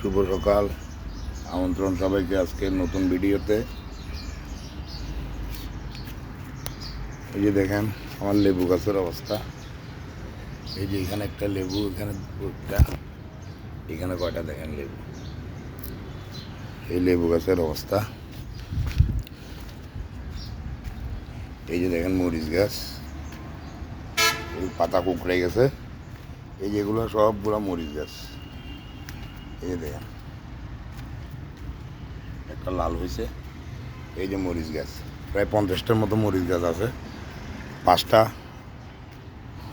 শুভ সকাল, আমন্ত্রণ সবাইকে আজকের নতুন ভিডিওতে। এই যে দেখেন আমার লেবু গাছের অবস্থা। এই যে এখানে একটা লেবু, এখানে দুটা, এখানে কয়টা দেখেন লেবু। এই লেবু গাছের অবস্থা। এই যে দেখেন মরিচ গাছ, এই পাতা কুকড়ে গেছে। এই যেগুলো সবগুলো মরিচ গাছ। এই যে দেখেন একটা লাল হয়েছে। এই যে মরিচ গাছ, প্রায় 50টার মতো মরিচ গাছ আছে। 5টা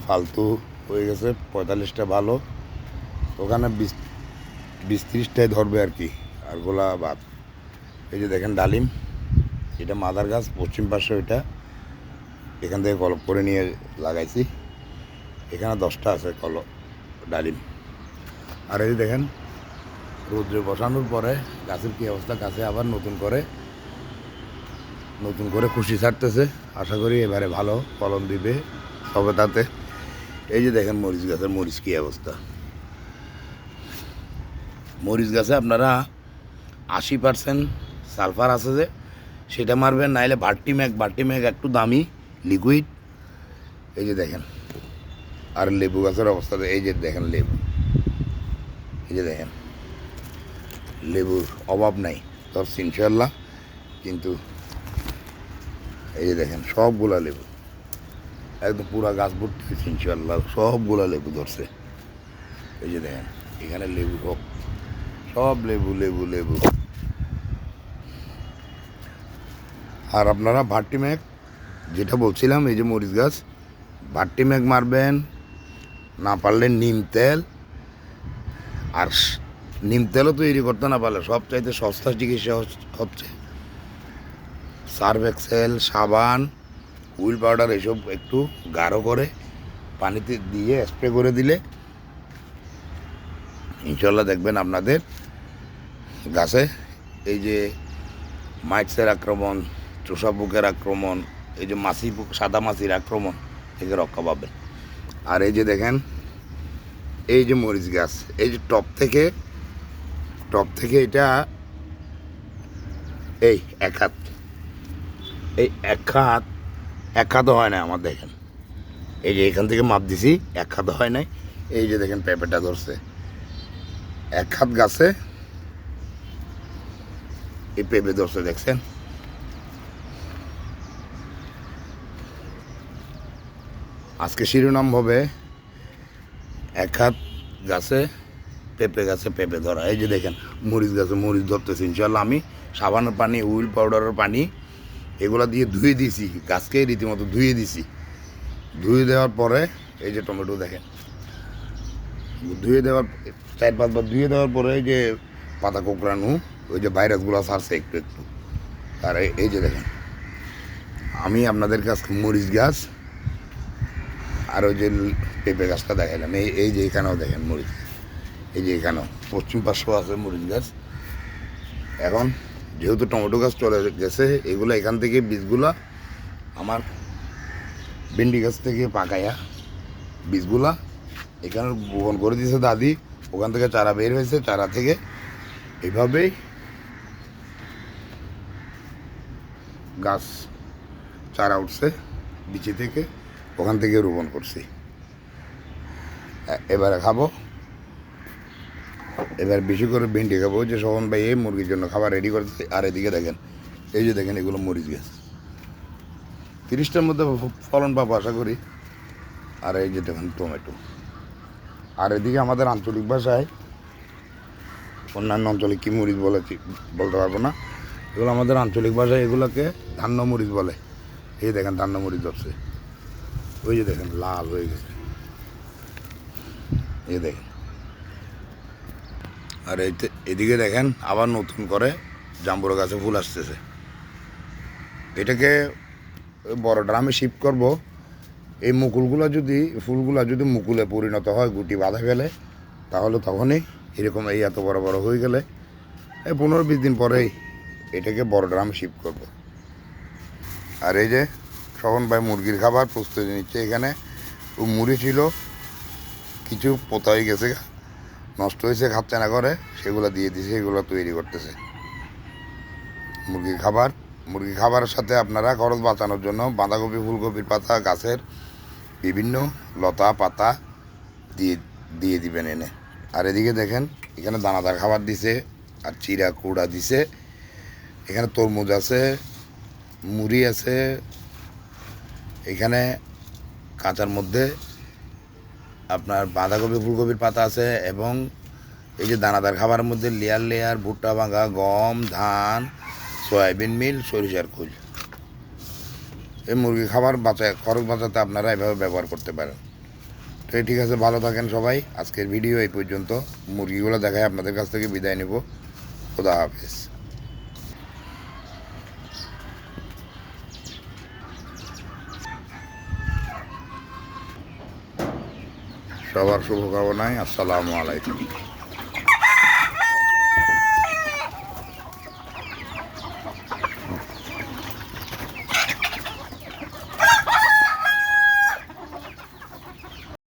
ফালতু হয়ে গেছে, 45টা ভালো। ওখানে 20-30টায় ধরবে আর কি, আর গোলা বাদ। এই যে দেখেন ডালিম, এটা মাদার গাছ, পশ্চিম পাশে ওইটা। এখান থেকে কলপ করে নিয়ে লাগাইছি। এখানে 10টা আছে ডালিম। আর এই যে দেখেন রৌদ্রে বসানোর পরে গাছের কী অবস্থা। গাছে আবার নতুন করে খুশি ছাড়তেছে। আশা করি এবারে ভালো ফলন দিবে তবে তাতে। এই যে দেখেন মরিচ গাছের মরিচ কী অবস্থা। মরিচ গাছে আপনারা 80% সালফার আছে যে সেটা মারবেন, নাইলে ভার্টিম্যাগ একটু দামি লিকুইড। এই যে দেখেন। আর লেবু গাছের অবস্থা, এই যে দেখেন লেবু, এই যে দেখেন লেবুর অভাব নাই তোর ইনশাল্লাহ। কিন্তু এই যে দেখেন সবগুলা লেবু, একদম পুরা গাছ ভর্তি ইনশাল্লাহ, সবগুলা লেবু ধরছে। এই যে দেখেন এখানে লেবু সব লেবু। আর আপনারা ভার্টিম্যাগ যেটা বলছিলাম, এই যে মরিচ গাছ, ভার্টিম্যাগ মারবেন, না পারলে নিম তেল। আর নিম তেলও তৈরি করতে না পারলে সবচাইতে সস্তা চিকিৎসা হচ্ছে সার্ফ এক্সেল, সাবান, হুইল পাউডার, এসব একটু গাঢ় করে পানিতে দিয়ে স্প্রে করে দিলে ইনশাল্লাহ দেখবেন আপনাদের গাছে এই যে মাইটসের আক্রমণ, চোষা পোকের আক্রমণ, এই যে সাদা মাছির আক্রমণ থেকে রক্ষা পাবেন। আর এই যে দেখেন এই যে মরিচ গাছ, এই যে টপ থেকে এটা এই এক হাতও হয় না আমার। দেখেন এই যে এখান থেকে মাপ দিছি, এক হাত হয় নাই। এই যে দেখেন পেঁপেটা ধরছে এক হাত গাছে, এই পেঁপে ধরছে দেখছেন। আজকে শিরোনাম হবে এক হাত গাছে পেঁপে ধরা। এই যে দেখেন মরিচ গাছে মরিচ ধরতেছে ইনশাল্লাহ। আমি সাবানের পানি, হুইল পাউডারের পানি এগুলা দিয়ে ধুয়ে দিয়েছি, গাছকে রীতিমতো ধুয়ে দিছি। ধুয়ে দেওয়ার পরে এই যে টমেটো দেখেন, ধুয়ে দেওয়ার 4-5 বার ধুয়ে দেওয়ার পরে এই যে পাতা কোঁকড়ানো, ওই যে ভাইরাসগুলো ছাড়ছে একটু। আর এই যে দেখেন আমি আপনাদের কাছে মরিচ গাছ আর ওই যে পেঁপে গাছটা দেখালাম। এই যে এখানেও দেখেন মরিচ গাছ, এই যে এখানেও পশ্চিম পাশেও আছে মরিচ গাছ। এখন যেহেতু টমেটো গাছ চলে গেছে, এগুলো এখান থেকে বীজগুলা আমার ভেন্ডি গাছ থেকে পাকাইয়া বীজগুলা এখানে বপন করে দিয়েছে দাদি। ওখান থেকে চারা বের হয়েছে, চারা থেকে এইভাবেই গাছ চারা উঠছে বিচি থেকে, ওখান থেকে রোপণ করছি। এবারে খাবো, এবার বেশি করে ভেন্ডি খাবো। যে শোভন ভাই এই মুরগির জন্য খাবার রেডি করছে। আর এদিকে দেখেন এই যে দেখেন এগুলো মরিচ গাছ, 30টার মধ্যে ফলন পাবো আশা করি। আর এই যে দেখেন টমেটো। আর এদিকে আমাদের আঞ্চলিক ভাষায়, অন্যান্য অঞ্চলে কী মরিচ বলতে পারবো না, এগুলো আমাদের আঞ্চলিক ভাষায় এগুলোকে ধান্য মরিচ বলে। এই দেখেন ধান্য মরিচ ধরছে, ওই যে দেখেন লাল হয়ে গেছে, এই দেখেন। আর এদিকে দেখেন আবার নতুন করে জাম্বুরা গাছে ফুল আসতেছে। এটাকে বড় ড্রামে শিফট করব। এই ফুলগুলা যদি মুকুলে পরিণত হয়, গুটি বাঁধা গেলে, তাহলে তখনই এরকম এই এত বড় বড় হয়ে গেলে 15-20 দিন পরেই এটাকে বড় ড্রামে শিফট করব। আর এই যে শোভন ভাই মুরগির খাবার প্রস্তুতি নিচ্ছে। এখানে মুড়ি ছিল, কিছু পোতা হয়ে গেছে, নষ্ট হয়েছে খাচ্ছে না করে সেগুলো দিয়ে দিছে, এগুলো তৈরি করতেছে মুরগির খাবার। মুরগি খাবারের সাথে আপনারা খরচ বাঁচানোর জন্য বাঁধাকপি ফুলকপির পাতা গাছের বিভিন্ন লতা পাতা দিয়ে দিয়ে দিবেন এনে। আর এদিকে দেখেন এখানে দানাদার খাবার দিছে, আর চিরা কুড়া দিছে, এখানে তরমুজ আছে, মুড়ি আছে, এখানে কাঁচার মধ্যে আপনার বাঁধাকপি ফুলকপির পাতা আছে, এবং এই যে দানাদার খাবারের মধ্যে লেয়ার লেয়ার ভুট্টা ভাঙা, গম, ধান, সয়াবিন মিল, সরিষার খোল। এই মুরগি খাবার খরচ বাঁচাতে আপনারা এভাবে ব্যবহার করতে পারেন। তো ঠিক আছে, ভালো থাকেন সবাই। আজকের ভিডিও এই পর্যন্ত। মুরগিগুলো দেখায় আপনাদের কাছ থেকে বিদায় নেব। খোদা হাফেজ। সবার শুভকামনায় আসসালামু আলাইকুম।